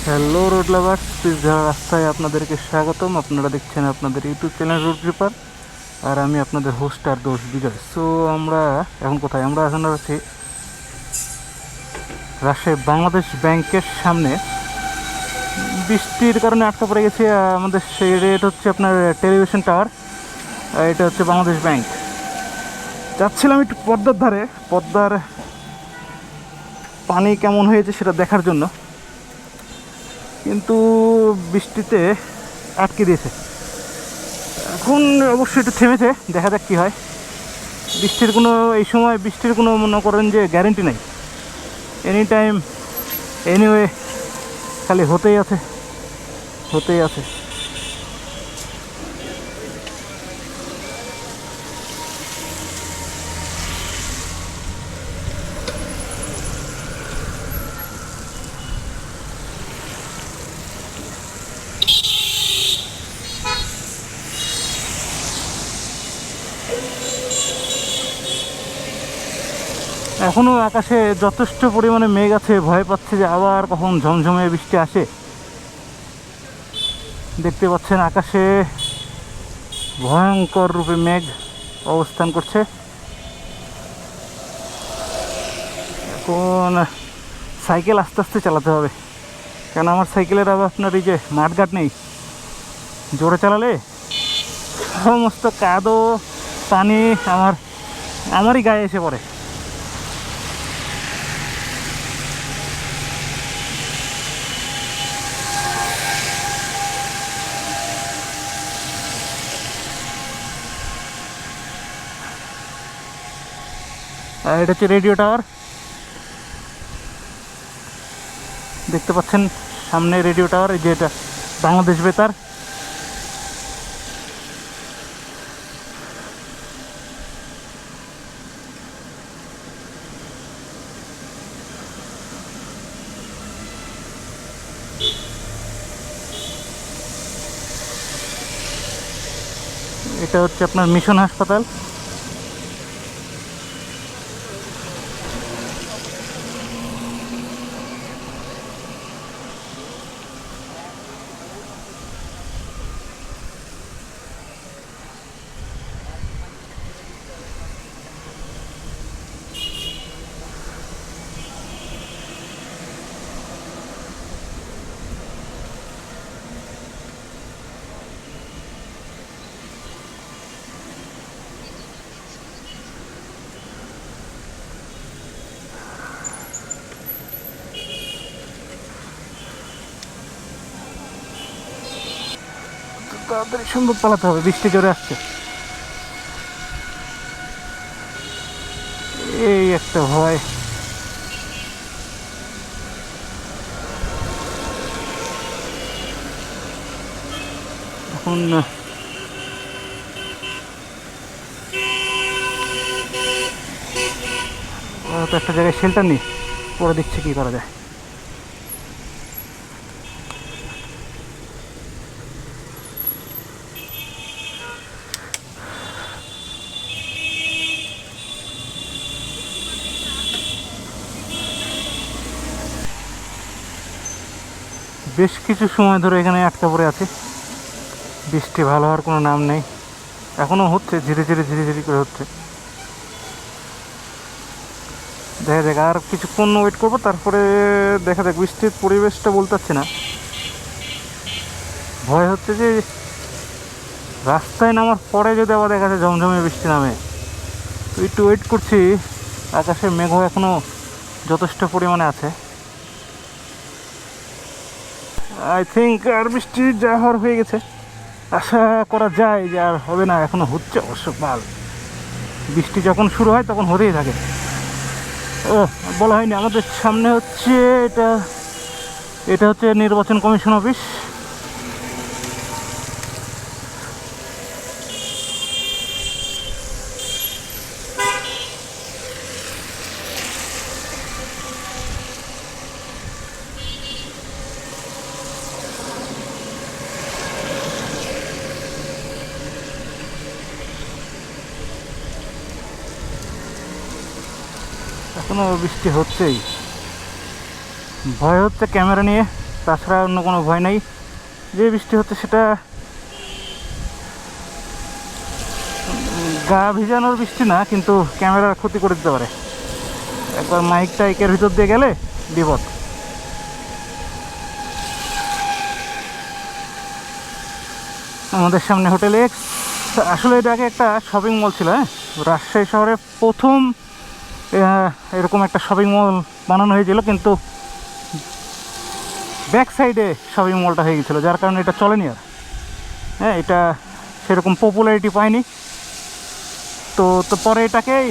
Hello road lovers, pizza রাস্তায় আপনাদেরকে স্বাগতম। আপনারা দেখছেন আপনাদের ইউটিউব চ্যানেল রোড ট্রিপার, আর আমি আপনাদের হোস্ট আর দোষ বিজয়। সো আমরা এখন কোথায়? আমরা এখন আছি রাজশাহী বাংলাদেশ ব্যাংকের সামনে। বৃষ্টির কারণে আটকা পড়ে গেছি। আমাদের সেই রেট হচ্ছে আপনার টেলিভিশন টাওয়ার, এটা হচ্ছে বাংলাদেশ ব্যাংক। যাচ্ছিলাম একটু পদ্মার ধারে, পদ্মার পানি কেমন হয়েছে সেটা দেখার জন্য, কিন্তু বৃষ্টিতে আটকে দিয়েছে। এখন অবশ্যই একটু থেমেছে, দেখা যাক কী হয়। বৃষ্টির কোনো এই সময় বৃষ্টির কোনো মনে করেন যে গ্যারেন্টি নাই, এনি টাইম এনিওয়ে খালি হতেই আছে হতেই আছে। এখনও আকাশে যথেষ্ট পরিমাণে মেঘ আছে, ভয় পাচ্ছে যে আবার কখন ঝমঝমে বৃষ্টি আসে। দেখতে পাচ্ছেন আকাশে ভয়ঙ্কর রূপে মেঘ অবস্থান করছে। এখন সাইকেল আস্তে আস্তে চালাতে হবে, কেন আমার সাইকেলের আবার আপনার এই যে মাঠঘাট নেই। জোরে চালালে সমস্ত কাদো পানি আমারই গায়ে এসে পড়ে। আর এটা হচ্ছে রেডিও টাওয়ার, দেখতে পাচ্ছেন সামনে রেডিও টাওয়ার। এই যে এটা বাংলাদেশ বেতার। এটা হচ্ছে আপনার মিশন হাসপাতাল। তাড়াতাড়ি সম্ভব পালাতে হবে, বৃষ্টি জোরে আসছে। এই একটা ভয়। এখন তো একটা জায়গায় শেল্টার নেই, পরে দেখছি কী করা যায়। বেশ কিছু সময় ধরে এখানে আটকা পড়ে আছে, বৃষ্টি ভালো হওয়ার কোনো নাম নেই। এখনও হচ্ছে, ধীরে ধীরে ধীরে ধীরে করে হচ্ছে। দেখা যাক, আর কিছুক্ষণ ওয়েট করবো, তারপরে দেখা যাক। বৃষ্টির পরিবেশটা বলতে পারছি না, ভয় হচ্ছে যে রাস্তায় নামার পরে যদি আবার দেখা যায় ঝমঝমে বৃষ্টি নামে। তো একটু ওয়েট করছি। আকাশে মেঘ এখনও যথেষ্ট পরিমাণে আছে। আই থিঙ্ক আর বৃষ্টি যা হওয়ার হয়ে গেছে, আশা করা যায় যে আর হবে না। এখনও হচ্ছে অবশ্য, বাল বৃষ্টি যখন শুরু হয় তখন হতেই থাকে। ও বলা হয়নি, আমাদের সামনে হচ্ছে এটা এটা হচ্ছে নির্বাচন কমিশন অফিস। এখনও বৃষ্টি হচ্ছেই, ভয় হচ্ছে ক্যামেরা নিয়ে তাছাড়া অন্য কোনো ভয় নেই। যে বৃষ্টি হচ্ছে সেটা গা ভিজানোর বৃষ্টি না, কিন্তু ক্যামেরার ক্ষতি করে দিতে পারে। একবার মাইকটা একের ভিতর দিয়ে গেলে বিপদ। আমাদের সামনে হোটেল এক্স। আসলে এটা আগে একটা শপিং মল ছিল। হ্যাঁ, রাজশাহী শহরে প্রথম এরকম একটা শপিং মল বানানো হয়েছিল, কিন্তু ব্যাক সাইডে শপিং মলটা হয়ে গেছিলো, যার কারণে এটা চলেনি আর। হ্যাঁ, এটা সেরকম পপুলারিটি পায়নি। তো পরে এটাকেই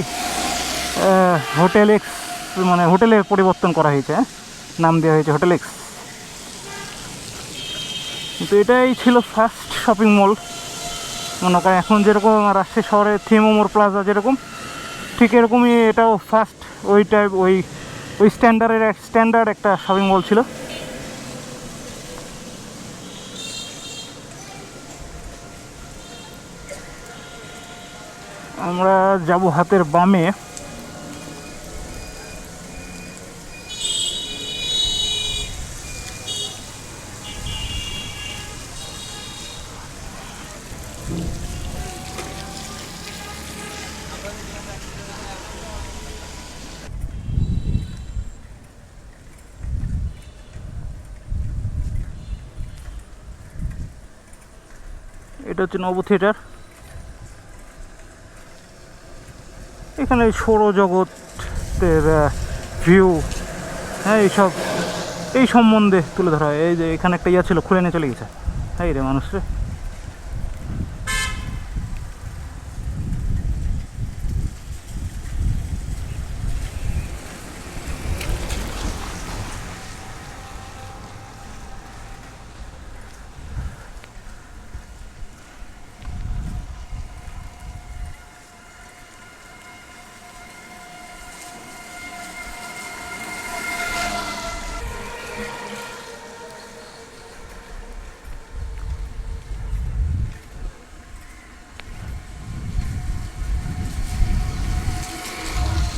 হোটেল এক্স, মানে হোটেলে পরিবর্তন করা হয়েছে। হ্যাঁ, নাম দেওয়া হয়েছে হোটেল এক্স। কিন্তু এটাই ছিল ফার্স্ট শপিং মল। মনে করেন এখন যেরকম রাজশাহী শহরে থিমোমোর প্লাজা যেরকম, ঠিক এরকমই এটাও ফার্স্ট ওই টাইপ ওই স্ট্যান্ডার্ড একটা শপিং মল ছিল। আমরা যাব হাতের বামে। এটা হচ্ছে নব থিয়েটার। এখানে সৌরজগতের ভিউ, হ্যাঁ, এই সম্বন্ধে তুলে ধরা হয়। এই যে এখানে একটা ইয়া ছিল, খুলে নিয়ে চলে গেছে। হ্যাঁ রে মানুষ রে।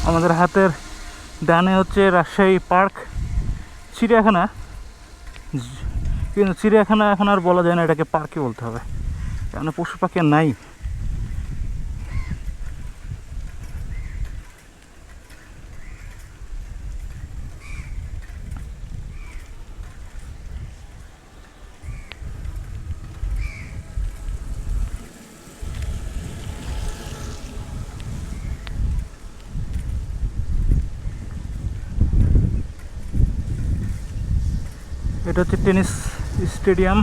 আমাদের হাতের ডানে হচ্ছে রাজশাহী পার্ক, চিড়িয়াখানা। কিন্তু চিড়িয়াখানা এখন আর বলা যায় না, এটাকে পার্কই বলতে হবে, কারণ পশু পাখি নাই। এটা হচ্ছে টেনিস স্টেডিয়াম।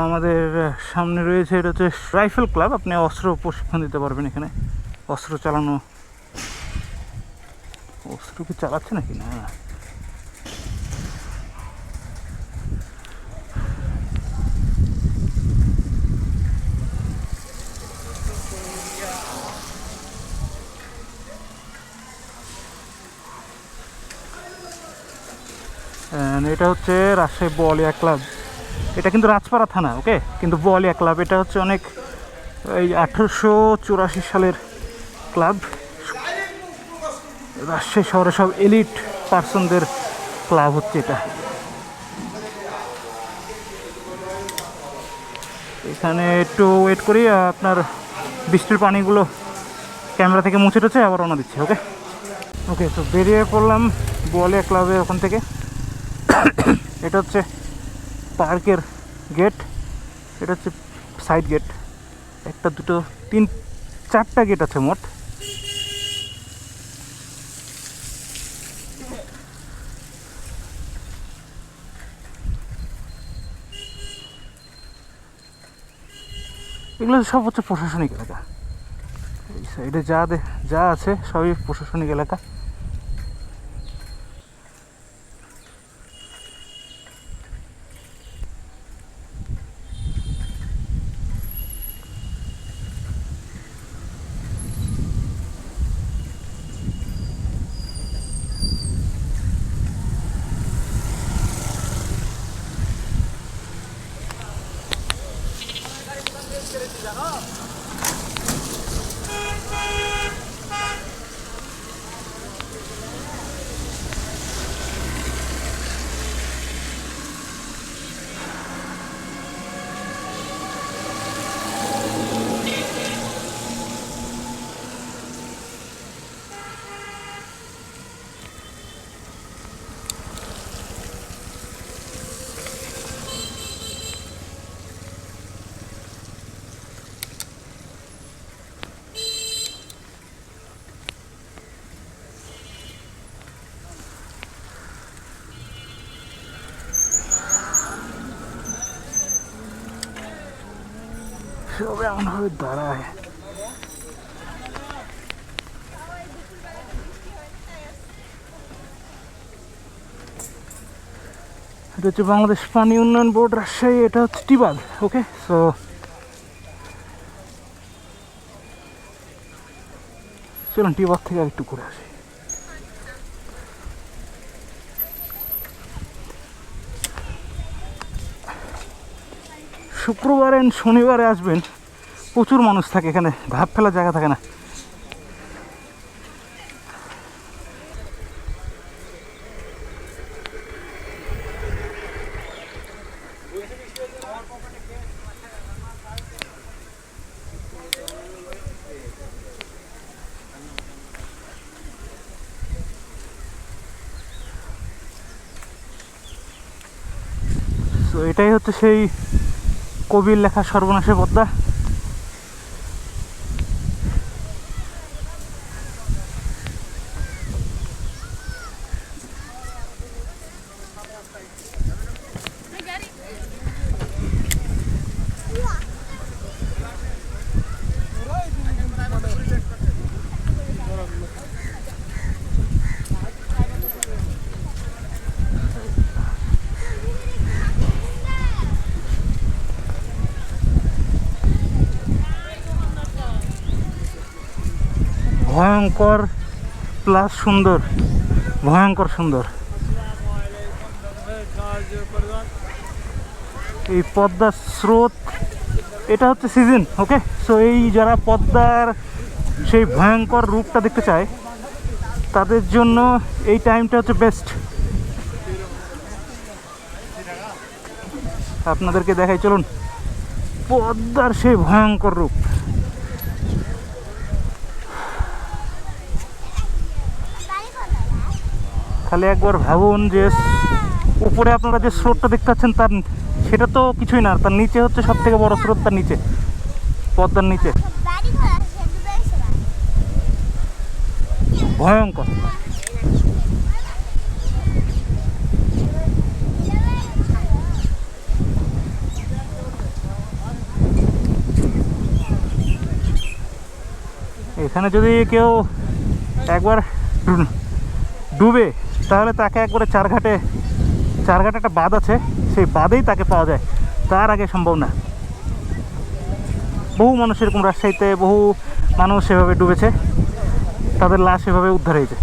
আমাদের সামনে রয়েছে, এটা হচ্ছে রাইফেল ক্লাব। আপনি অস্ত্র প্রশিক্ষণ দিতে পারবেন এখানে। অস্ত্র চালানো, অস্ত্র কি চালাচ্ছে নাকি না? এটা হচ্ছে রাজশাহী বোয়ালিয়া ক্লাব। এটা কিন্তু রাজপাড়া থানা, ওকে, কিন্তু বোয়ালিয়া ক্লাব। এটা হচ্ছে অনেক এই 1884 সালের ক্লাব। রাজশাহী শহরে সব এলিট পার্সনদের ক্লাব হচ্ছে এটা। এখানে একটু ওয়েট করি, আপনার বৃষ্টির পানিগুলো ক্যামেরা থেকে মুছে টুছে আবার রওনা দিচ্ছি। ওকে ওকে, তো বেরিয়ে পড়লাম বোয়ালিয়া ক্লাবে ওখান থেকে। এটা হচ্ছে পার্কের গেট, এটা হচ্ছে সাইড গেট। একটা, দুটো, তিন, চারটা গেট আছে মোট। এগুলো সব হচ্ছে প্রশাসনিক এলাকা। এই সাইডে যা আছে সবই প্রশাসনিক এলাকা। সব এমনভাবে দাঁড়ায়। এটা হচ্ছে বাংলাদেশ পানি উন্নয়ন বোর্ড রাজশাহী, এটা হচ্ছে টিবাদ। ওকে, সো চলুন টিবাদ থেকে আর একটু ঘুরে আসি। শুক্রবার এন্ড শনিবারে আসবেন, প্রচুর মানুষ থাকে এখানে, ধাপ ফেলার জায়গা থাকে না। তো এটাই হচ্ছে সেই কবির লেখা সর্বনাশে পদ্মা। ভয়ঙ্কর প্লাস সুন্দর, ভয়ঙ্কর সুন্দর। এই পদ্মার স্রোত, এটা হচ্ছে সিজন। ওকে, সো এই যারা পদ্মার সেই ভয়ঙ্কর রূপটা দেখতে চায় তাদের জন্য এই টাইমটা হচ্ছে বেস্ট। আপনাদেরকে দেখাই, চলুন পদ্মার সেই ভয়ঙ্কর রূপ। খালি একবার ভাবুন যে উপরে আপনারা যে স্রোতটা দেখতে পাচ্ছেন তার সেটা তো কিছুই না, তার নিচে হচ্ছে সব থেকে বড় স্রোত, তার নিচে পদ্মার নিচে ভয়ঙ্কর। এখানে যদি কেউ একবার ডুবে তাহলে তাকে একবারে চারঘাটে একটা বাঁধ আছে, সেই বাঁধেই তাকে পাওয়া যায়, তার আগে সম্ভব না। বহু মানুষ এরকম, রাজশাহীতে বহু মানুষ সেভাবে ডুবেছে, তাদের লাশ এভাবে উদ্ধার হয়েছে।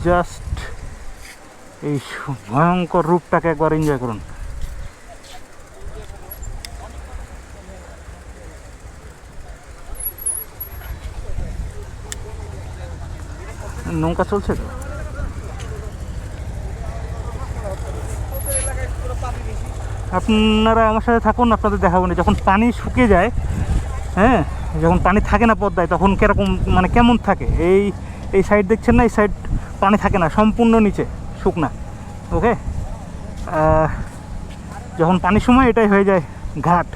জাস্ট এই ভয়ঙ্কর রূপটাকে একবার এনজয় করুন। নৌকা চলছে তো, আপনারা আমার সাথে থাকুন, আপনাদের দেখাবো না যখন পানি শুকিয়ে যায়। হ্যাঁ, যখন পানি থাকে না পদ্মায় তখন কিরকম মানে কেমন থাকে। এই সাইড দেখছেন না, এই সাইড পানি থাকে না, সম্পূর্ণ নিচে শুকনা। ওকে, যখন পানির সময় এটাই হয়ে যায় ঘাট।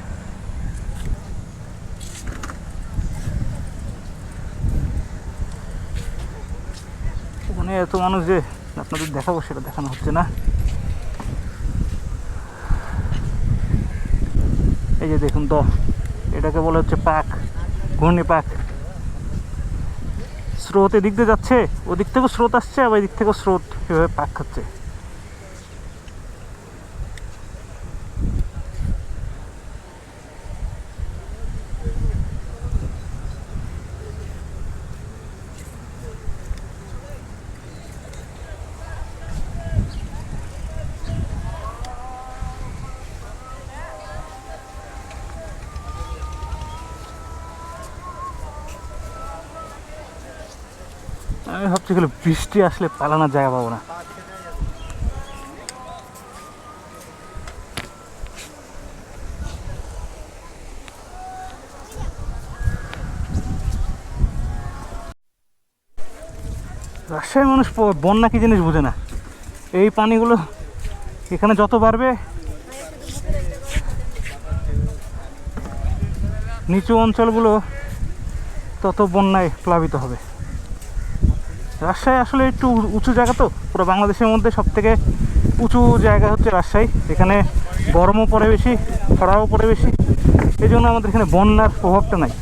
ওখানে এত মানুষ যে আপনাদের দেখাবো সেটা দেখানো হচ্ছে না। এই যে দেখুন তো, এটাকে বলে হচ্ছে পাক, ঘূর্ণি পাক। স্রোত এদিক দিয়ে যাচ্ছে, ওদিক থেকেও স্রোত আসছে, আবার এদিক থেকেও স্রোত এভাবে পাক খাচ্ছে। আমি ভাবছি গেলে বৃষ্টি আসলে পালানোর জায়গা পাবো না। রাজশাহীর মানুষ বন্যা কি জিনিস বোঝে না। এই পানিগুলো এখানে যত বাড়বে নিচু অঞ্চলগুলো তত বন্যায় প্লাবিত হবে। রাজশাহী আসলে একটু উঁচু জায়গা, তো পুরো বাংলাদেশের মধ্যে সবথেকে উঁচু জায়গা হচ্ছে রাজশাহী। এখানে গরমও পড়ে বেশি, খরাও পড়ে বেশি, এই জন্য আমাদের এখানে বন্যার প্রভাবটা নাই।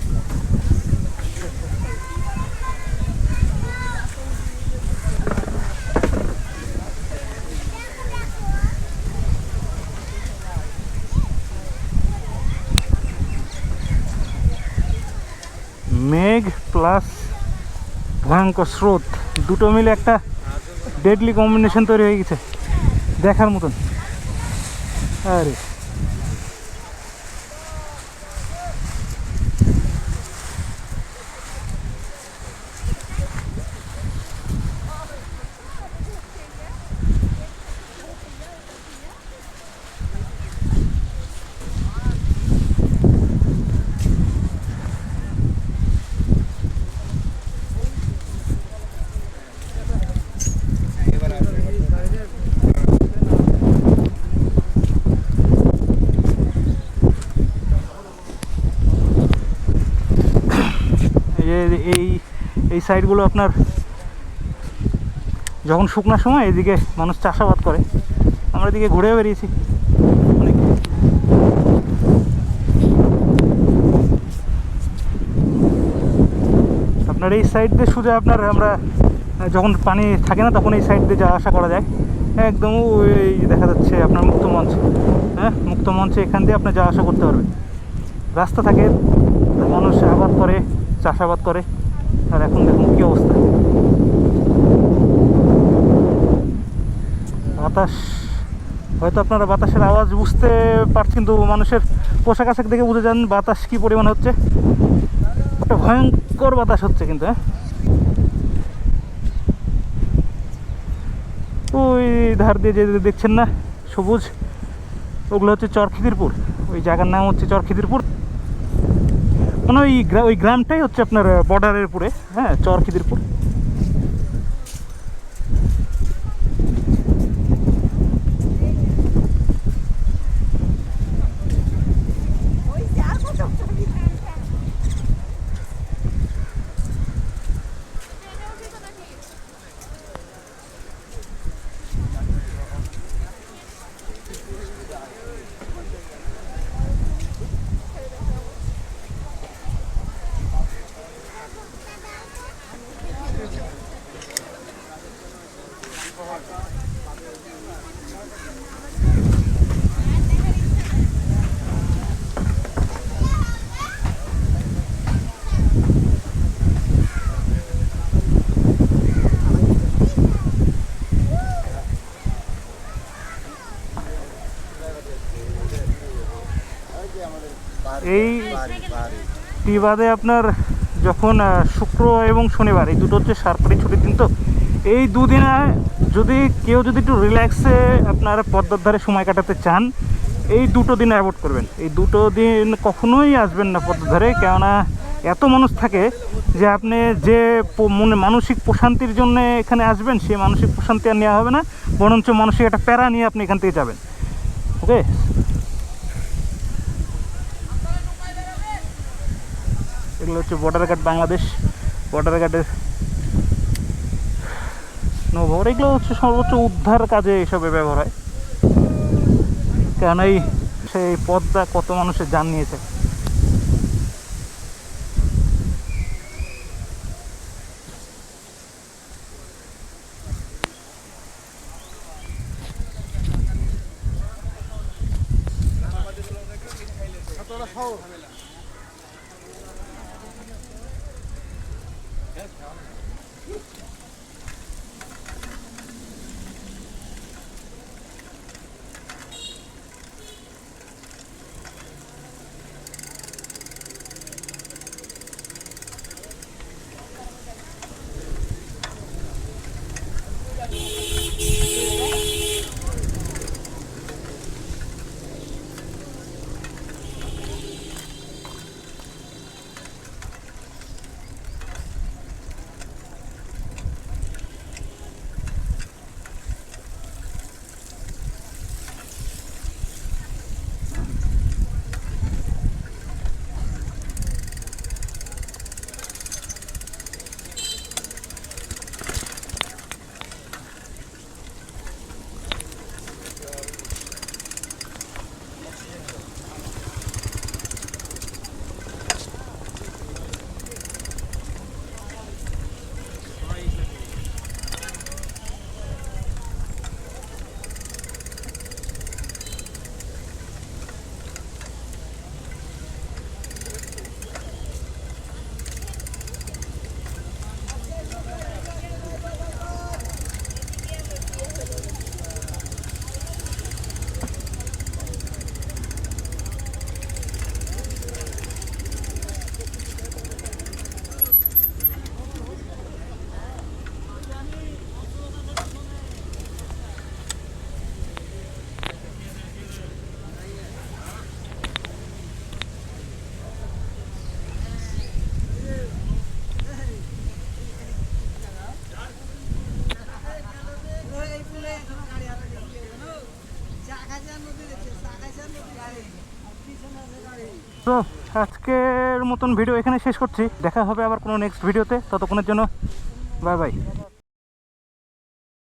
মেঘ প্লাস ভয়ঙ্কর স্রোত দুটো মিলে একটা ডেডলি কম্বিনেশন তৈরি হয়ে গেছে, দেখার মতন। আরে এই এই সাইডগুলো আপনার যখন শুকনার সময় এদিকে মানুষ চাষাবাদ করে, আমরা এদিকে ঘুরে বেরিয়েছি অনেক। আপনার এই সাইড দিয়ে সোজা আপনার আমরা যখন পানি থাকে না তখন এই সাইড দিয়ে যাওয়া আসা করা যায়। একদম ওই দেখা যাচ্ছে আপনার মুক্ত মঞ্চ, হ্যাঁ মুক্ত মঞ্চে এখান দিয়ে আপনি যাওয়া আসা করতে পারবেন। রাস্তা থাকে, মানুষ আবাদ করে, চাষাবাদ করে। আর এখন দেখুন কী অবস্থা, বাতাস, হয়তো আপনারা বাতাসের আওয়াজ বুঝতে পারছেন, কিন্তু মানুষের পোশাক আশাক দেখে বুঝে যান বাতাস কী পরিমাণ হচ্ছে। একটা ভয়ঙ্কর বাতাস হচ্ছে কিন্তু। হ্যাঁ ওই ধার দিয়ে যে দেখছেন না সবুজ, ওগুলো হচ্ছে চরখিদিরপুর। ওই জায়গার নাম হচ্ছে চরখিদিরপুর, মানে ওই গ্রামটাই হচ্ছে আপনার বর্ডারের উপরে। হ্যাঁ চরখিদিরপুর। এই টি বাদে আপনার যখন শুক্র এবং শনিবার এই দুটো হচ্ছে সরকারি ছুটির দিন, তো এই দুদিনে যদি কেউ যদি একটু রিল্যাক্সে আপনার পদ্মার ধারে সময় কাটাতে চান, এই দুটো দিন অ্যাভয়েড করবেন। এই দুটো দিন কখনোই আসবেন না পদ্মার ধারে, কেননা এত মানুষ থাকে যে আপনি যে মনে মানসিক প্রশান্তির জন্য এখানে আসবেন সেই মানসিক প্রশান্তি আর নেওয়া হবে না, বরঞ্চ মানসিক একটা প্যারা নিয়ে আপনি এখান থেকে যাবেন। ওকে, এগুলো হচ্ছে বর্ডার গার্ড বাংলাদেশ, বর্ডার গার্ডের নৌবহর। এগুলো হচ্ছে সর্বোচ্চ উদ্ধার কাজে এসবে ব্যবহার হয়, কেন এই সেই পদ্মা কত মানুষের জান নিয়েছে। তো আজকের মতন ভিডিও এখানে শেষ করছি, দেখা হবে আবার কোনো নেক্সট ভিডিওতে, ততক্ষণের জন্য বাই বাই।